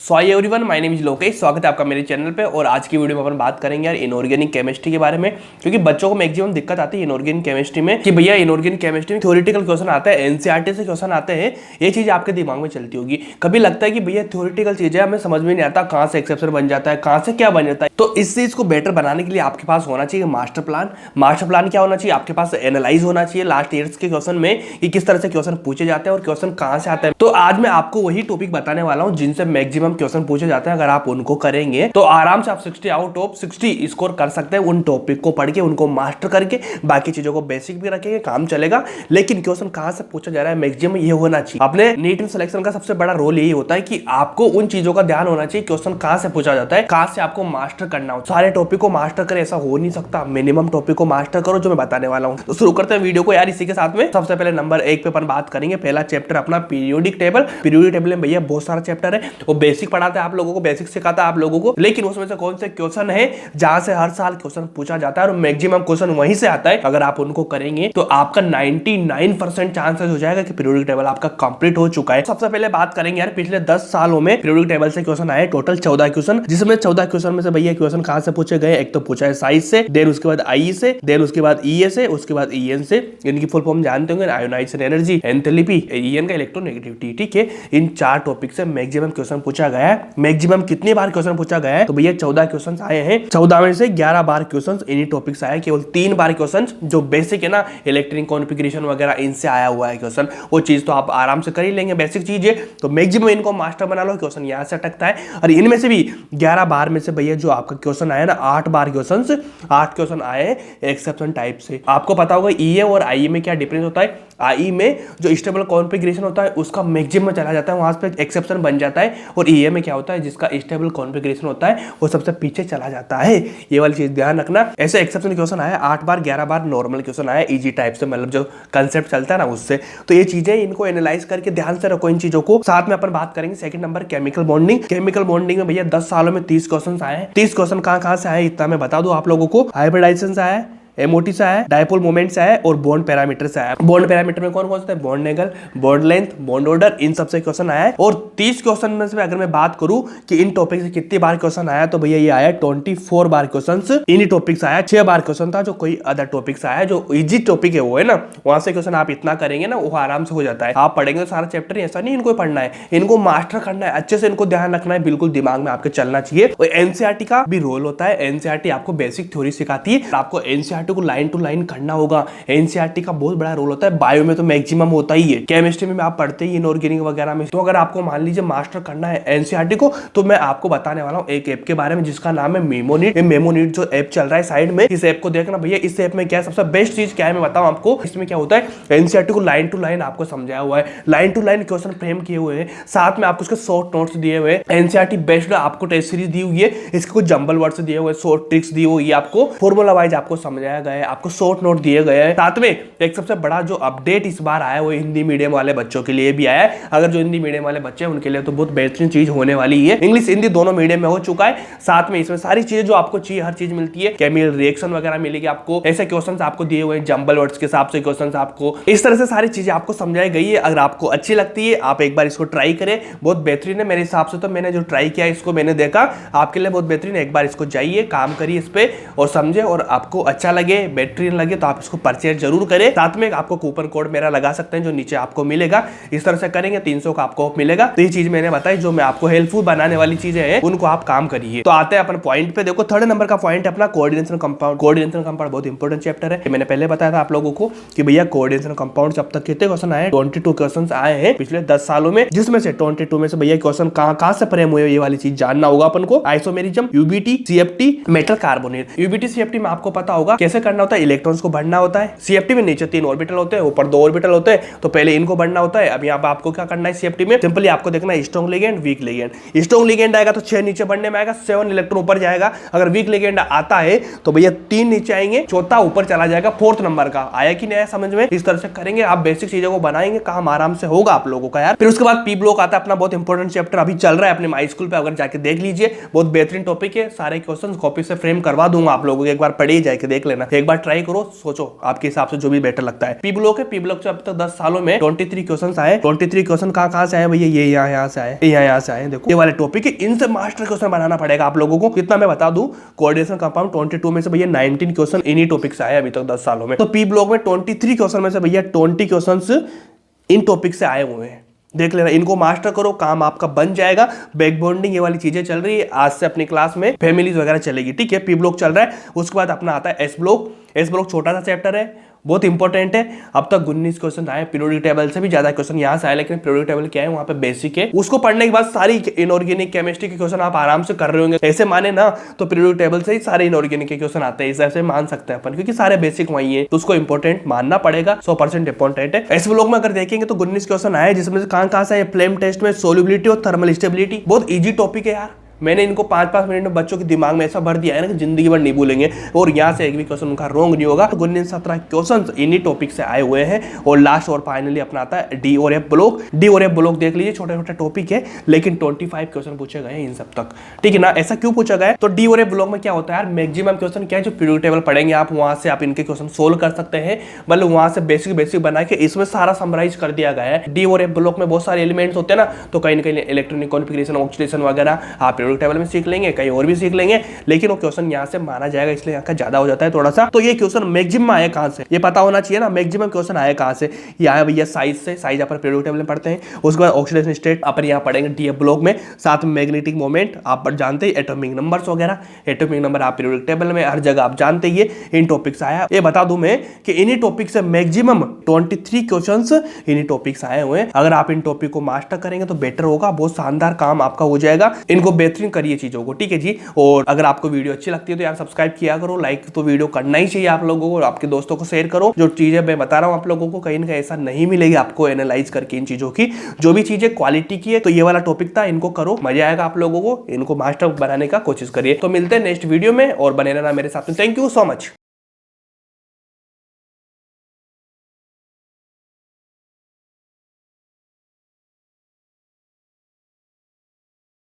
So hi everyone, my name is Lokesh. स्वागत है आपका मेरे चैनल पे। और आज की वीडियो में अपन बात करेंगे यार इनऑर्गेनिक केमिस्ट्री के बारे में, क्योंकि बच्चों को मैक्सिमम दिक्कत आती है इनऑर्गेनिक केमिस्ट्री में कि भैया इनऑर्गेनिक केमिस्ट्री में थ्योरेटिकल क्वेश्चन आता है, एनसीईआरटी से क्वेश्चन आते हैं। ये चीज आपके दिमाग में चलती होगी। कभी लगता है कि भैया थ्योरेटिकल चीज है, हमें समझ में नहीं आता कहाँ से एक्सेप्शन बन जाता है, कहाँ से क्या बन जाता है। तो इस चीज को बेटर बनाने के लिए आपके पास होना चाहिए मास्टर प्लान। मास्टर प्लान क्या होना चाहिए? आपके पास एनालाइज होना चाहिए लास्ट ईयर्स के क्वेश्चन में कि किस तरह से क्वेश्चन पूछे जाते हैं और क्वेश्चन कहाँ से आते हैं। तो आज मैं आपको वही टॉपिक बताने वाला हूँ जिनसे मैक्सिमम क्वेश्चन पूछे जाते हैं। अगर आप उनको करेंगे तो आराम से आप 60 आउट ऑफ 60 स्कोर कर सकते हैं। उन टॉपिक को पढ़ के उनको मास्टर करके बाकी चीजों को बेसिक भी रखेंगे, काम चलेगा। लेकिन क्वेश्चन कहां से पूछा जा रहा है मैक्सिमम ये होना चाहिए। अपने नीट सिलेक्शन का सबसे बड़ा रोल यही होता है कि आपको उन चीजों का ध्यान होना चाहिए क्वेश्चन कहां से पूछा जाता है, कहां से आपको मास्टर करना हो। सारे टॉपिक को मास्टर करे ऐसा हो नहीं सकता, मिनिमम टॉपिक को मास्टर करो जो मैं बताने वाला हूं। तो शुरू करते हैं वीडियो को यार। इसी के साथ में सबसे पहले नंबर 1 पे अपन बात करेंगे। पहला चैप्टर अपना पीरियोडिक टेबल। पीरियोडिक टेबल में भैया बहुत सारा चैप्टर है। वो बेसिक पढ़ाते हैं आप लोगों को, बेसिक सिखाता है आप लोगों को। लेकिन उसमें से कौन से क्वेश्चन है जहां से हर साल क्वेश्चन पूछा जाता है और मैक्सिमम क्वेश्चन वहीं से आता है। अगर आप उनको करेंगे तो आपका 99% चांसेस हो जाएगा कि पीरियोडिक टेबल आपका कंप्लीट हो चुका है। सबसे पहले बात करेंगे यार पिछले 10 सालों में पीरियोडिक टेबल से क्वेश्चन आए टोटल 14 क्वेश्चन, जिसमें 14 क्वेश्चन में से भैया क्वेश्चन कहां से पूछे गए? एक तो पूछा है साइज से, देन उसके बाद आई से, देन उसके बाद ई से, उसके बाद ई से। इनकी फुल फॉर्म जानते होंगे, आयोनाइजेशन एनर्जी, एंथैल्पी, ई का इलेक्ट्रोनेगेटिविटी। ठीक है, इन 4 टॉपिक से मैक्सिमम क्वेश्चन पूछा गया है। मैक्सिमम कितनी बार क्वेश्चन पूछा गया है? तो भैया 14 क्वेश्चन आए हैं। 14 में से 11 बार क्वेश्चन इन्हीं टॉपिक से आए। केवल 3 बार क्वेश्चन जो बेसिक है ना, इलेक्ट्रिक कॉन्फ़िगरेशन वगैरह, इनसे आया हुआ है क्वेश्चन। वो चीज तो आप आराम से कर ही लेंगे, बेसिक चीज है। तो मैक्सिमम इनको मास्टर बना लो, क्वेश्चन यहां से अटकता है। और इनमें से भी 11 बार में से भैया जो आपका क्वेश्चन आया ना, 8 बार क्वेश्चन, 8 क्वेश्चन आए एक्सेप्शन टाइप से। आपको पता होगा ई और आई में क्या डिफरेंस होता है। आई में जो स्टेबल कॉन्फ़िगरेशन होता है उसका मैक्सिमम चला जाता है, वहां पे एक्सेप्शन बन जाता है। और ई में क्या होता है, जिसका स्टेबल कॉन्फ़िगरेशन होता है वो सबसे पीछे चला जाता है। ये वाली चीज ध्यान रखना। ऐसे एक्सेप्शन क्वेश्चन आया 8 बार, 11 बार नॉर्मल क्वेश्चन आया इजी टाइप से, मतलब जो कंसेप्ट चलता है ना उससे। तो ये चीजें इनको एनालाइज करके ध्यान से रखो इन चीजों को। साथ में अपन बात करेंगे second number chemical bonding. Chemical bonding में भैया 10 सालों में 30 क्वेश्चन आए हैं। 30 क्वेश्चन कहां से आए इतना मैं बता दूं आप लोगों को। हाइब्रिडाइजेशन से आया, एमओटी से आया, डायपोल मोमेंट से आया और बॉन्ड पैरामीटर से आया। बॉन्ड पैरामीटर में कौन कौन सा है? Bond angle, bond length, bond order, इन सबसे क्वेश्चन आया है। और 30 क्वेश्चन में से अगर मैं बात करूं कि इन टॉपिक से कितनी बार क्वेश्चन आया, तो भैया ये आया 24 बार क्वेश्चन इन्हीं टॉपिक से आया। 6 बार क्वेश्चन था जो कोई अदर टॉपिक से आया, जो इजी टॉपिक है वो है ना, वहां से क्वेश्चन आप इतना करेंगे ना वो आराम से हो जाता है। आप पढ़ेंगे तो सारा चैप्टर, ऐसा नहीं इनको पढ़ना है, इनको मास्टर करना है, अच्छे से इनको ध्यान रखना है, बिल्कुल दिमाग में आपके चलना चाहिए। और एनसीईआरटी का भी रोल होता है। एनसीईआरटी आपको बेसिक थ्योरी सिखाती है, आपको एनसीईआरटी को लाइन टू लाइन करना होगा। एनसीईआरटी का बहुत बड़ा रोल होता है। बायो में तो मैक्सिमम होता ही है, केमिस्ट्री में आप पढ़ते ही इनऑर्गेनिक वगैरह में। तो अगर आपको मान लीजिए मास्टर करना है एनसीईआरटी को, तो मैं आपको बताने वाला हूं एक ऐप के बारे में जिसका नाम है मेमोनीट। ये मेमोनीट जो ऐप चल रहा है साइड में, इस ऐप को देखना भैया। इस ऐप में क्या है, सबसे बेस्ट चीज क्या है मैं बताऊं आपको। इसमें क्या होता है, एनसीईआरटी को लाइन टू लाइन आपको समझाया हुआ है, line to line question frame किए हुए हैं, साथ में आपको उसके शॉर्ट नोट्स दिए हुए हैं। एनसीईआरटी बेस्ड आपको टेस्ट सीरीज दी हुई है, इसके कुछ जंबल वर्ड्स दिए हुए, शॉर्ट ट्रिक्स दी हुई है, आपको फॉर्मूला वाइज आपको समझाया गया है, आपको शॉर्ट नोट दिए गए हैं। साथ में एक सबसे बड़ा जो अपडेट इस बार आया है वो हिंदी मीडियम वाले बच्चों के लिए भी आया है। अगर जो हिंदी मीडियम वाले बच्चे हैं उनके लिए तो बहुत बेहतरीन चीज होने वाली है। इंग्लिश हिंदी दोनों मीडियम में हो चुका है। साथ में इसमें सारी चीजें जो आपको चाहिए हर चीज मिलती है। केमिकल रिएक्शन वगैरह मिलेगी आपको, ऐसे क्वेश्चंस आपको दिए हुए हैं, जंबल वर्ड्स के हिसाब से क्वेश्चंस आपको, इस तरह से सारी चीजें आपको समझाई गई है। अगर आपको अच्छी लगती है आप एक बार इसको ट्राई करें, बहुत बेहतरीन है मेरे हिसाब से। तो मैंने जो ट्राई किया इसको मैंने देखा आपके लिए बहुत बेहतरीन है। एक बार इसको जाइए, काम करिए इस पे और समझे, और आपको अच्छा लगे, बेहतरीन लगे तो आप इसको परचेज जरूर करें। साथ में आपको कूपन कोड मेरा लगा सकते हैं जो नीचे आपको मिलेगा। इस तरह से करेंगे 300 का आपको ऑफ मिलेगा। तो ये चीज मैंने बताई जो मैं आपको हेल्पफुल बनाने वाली चीजें हैं उनको आप काम करिए। तो आते हैं अपन पॉइंट पे। देखो थर्ड नंबर का पॉइंट है अपना कोऑर्डिनेशन कंपाउंड। कोऑर्डिनेशन कंपाउंड बहुत इंपॉर्टेंट चैप्टर है। मैंने पहले बताया था आप लोगों को कि भैया कोऑर्डिनेशन कंपाउंड अब तक कितने क्वेश्चन आए? 22 क्वेश्चन आए हैं पिछले 10 सालों में, जिसमें से 22 में से भैया क्वेश्चन कहां से फ्रेम हुए ये वाली चीज जानना होगा अपन को। Isomerism, UBT, CFT, metal carbonate. UBT CFT में आपको पता होगा कैसे करना होता है। इलेक्ट्रॉन्स को भरना होता है। सीएफटी में नीचे 3 ऑर्बिटल होते हैं, ऊपर 2 ऑर्बिटल होते हैं, तो पहले इनको बढ़ना होता है। अब यहाँ पे आपको क्या करना है सीएफटी में, सिंपली आपको देखना है strong ligand, week ligand. Strong ligand आएगा तो 6 नीचे बढ़ने में आएगा, 7 इलेक्ट्रॉन ऊपर जाएगा। अगर वीक लिगेंड आता है तो भैया 3 नीचे आएंगे, चौथा ऊपर चला जाएगा, 4th नंबर का। आया कि नहीं आया समझ में? इस तरह से करेंगे आप, बेसिक चीजों को बनाएंगे, काम आराम से होगा आप लोगों का यार। फिर उसके बाद पी ब्लॉक आता है अपना, बहुत इंपॉर्टेंट चैप्टर अभी चल रहा है अपने माई स्कूल पे, अगर जाके देख लीजिए, बहुत बेहतरीन टॉपिक है। सारे क्वेश्चन कॉपी से फ्रेम करवा दूंगा आप लोगों को, एक बार पढ़िए जाके देख लेना। लेना, एक बार ट्राई करो, सोचो आपके हिसाब से जो भी बेटर लगता है। पी ब्लॉक है, पी ब्लॉक से अब तक 10 सालों में 23 क्वेश्चन आए। 23 क्वेश्चन कहाँ से आए भैया, ये यहाँ से आए, यहाँ से आए। देखो ये वाले टॉपिक है, इनसे मास्टर क्वेश्चन बनाना पड़ेगा आप लोगों को। कितना मैं बता दूं, कोऑर्डिनेशन कंपाउंड 22 में से भैया 19 क्वेश्चन इन्हीं टॉपिक से आए अभी तक 10 सालों में। तो पी ब्लॉक में 23 क्वेश्चन में से भैया 20 क्वेश्चन इन टॉपिक से आए हुए हैं। देख लेना, इनको मास्टर करो, काम आपका बन जाएगा। बैक बॉन्डिंग ये वाली चीजें चल रही है आज से अपनी क्लास में, फैमिलीज वगैरह चलेगी, ठीक है। पी ब्लॉक चल रहा है, उसके बाद अपना आता है एस ब्लॉक। एस ब्लॉक छोटा सा चैप्टर है, बहुत इंपॉर्टेंट है। अब तक 19 क्वेश्चन आए, पीरियोडिक टेबल से भी ज्यादा क्वेश्चन यहाँ से आए, लेकिन पीरियोडिक टेबल क्या है वहाँ पे बेसिक है। उसको पढ़ने के बाद सारी इनऑर्गेनिक केमिस्ट्री के क्वेश्चन आप आराम से कर रहे होंगे। ऐसे माने ना तो पीरियोडिक टेबल से ही सारे इनऑर्गेनिक के क्वेश्चन आते हैं, ऐसे मान सकते हैं अपन, क्योंकि सारे बेसिक वही है, तो उसको इंपॉर्टेंट मानना पड़ेगा, 100% इंपॉर्टेंट है। इस ब्लॉक में अगर देखेंगे तो 19 क्वेश्चन आए, जिसमें से कहाँ से फ्लेम टेस्ट में सोल्युबिलिटी और थर्मल स्टेबिलिटी। बहुत ईजी टॉपिक है यार, मैंने इनको 5-5 मिनट में बच्चों के दिमाग में ऐसा भर दिया है ना कि जिंदगी भर नहीं भूलेंगे, और यहाँ से एक भी क्वेश्चन उनका रॉन्ग नहीं होगा। 19-17 क्वेश्चन इन्हीं टॉपिक से आए हुए हैं। और लास्ट और फाइनली अपना आता है डी और एफ ब्लॉक। डी और एफ ब्लॉक देख लीजिए, छोटे छोटे टॉपिक है, लेकिन 25 क्वेश्चन पूछे गए इन सब तक, ठीक है ना। ऐसा क्यों पूछा गया? तो डी और एफ ब्लॉक में क्या होता है यार, मैक्सिमम क्वेश्चन क्या है, जो पीरियोडिक टेबल पढ़ेंगे आप, वहां से आप इनके क्वेश्चन सोल्व कर सकते हैं। मतलब वहां से बेसिक बना के इसमें सारा समराइज कर दिया गया है। डी और एफ ब्लॉक में बहुत सारे एलिमेंट्स होते हैं ना, तो कहीं ना कहीं इलेक्ट्रॉनिक कॉन्फिगरेशन, ऑक्सीडेशन वगैरह आप पीरियोडिक टेबल में सीख लेंगे, कहीं और भी सीख लेंगे, लेकिन वो क्वेश्चन यहाँ से माना जाएगा, इसलिए यहाँ का ज्यादा हो जाता है थोड़ा सा। तो ये क्वेश्चन मैक्सिमम आए कहां से, ये पता होना चाहिए ना, मैक्सिमम क्वेश्चन आए कहां से। ये आया भैया साइज से, साइज अपन पीरियोडिक टेबल में पढ़ते हैं। उसके बाद ऑक्सीडेशन स्टेट अपन यहाँ पढ़ेंगे डीएफ ब्लॉक में, साथ में मैग्नेटिक मोमेंट आप जानते हैं, एटॉमिक नंबर्स वगैरह, एटॉमिक नंबर आप पीरियोडिक टेबल में हर जगह आप जानते ही, इन टॉपिक से आया। ये बता दूं मैं कि इन्हीं टॉपिक से मैक्सिमम 23 क्वेश्चंस इन्हीं टॉपिक से आए हुए हैं। अगर आप इन टॉपिक को मास्टर करेंगे तो बेटर होगा, बहुत शानदार काम आपका हो जाएगा। इनको बेहतरीन करिए चीजों को, ठीक है जी। और अगर आपको वीडियो अच्छी लगती है तो यार सब्सक्राइब किया करो, लाइक तो वीडियो करना ही चाहिए आप लोगों को, और आपके दोस्तों को शेयर करो। जो चीजें मैं बता रहा हूं आप लोगों को, कहीं ना कहीं ऐसा नहीं मिलेगी आपको एनालाइज करके इन चीजों की। जो भी चीजें क्वालिटी की है, तो ये वाला टॉपिक था, इनको करो, मजा आएगा आप लोगों को, इनको मास्टर बनाने का कोशिश करिए। तो मिलते हैं नेक्स्ट वीडियो में, और बने रहना मेरे साथ में। Thank you so much.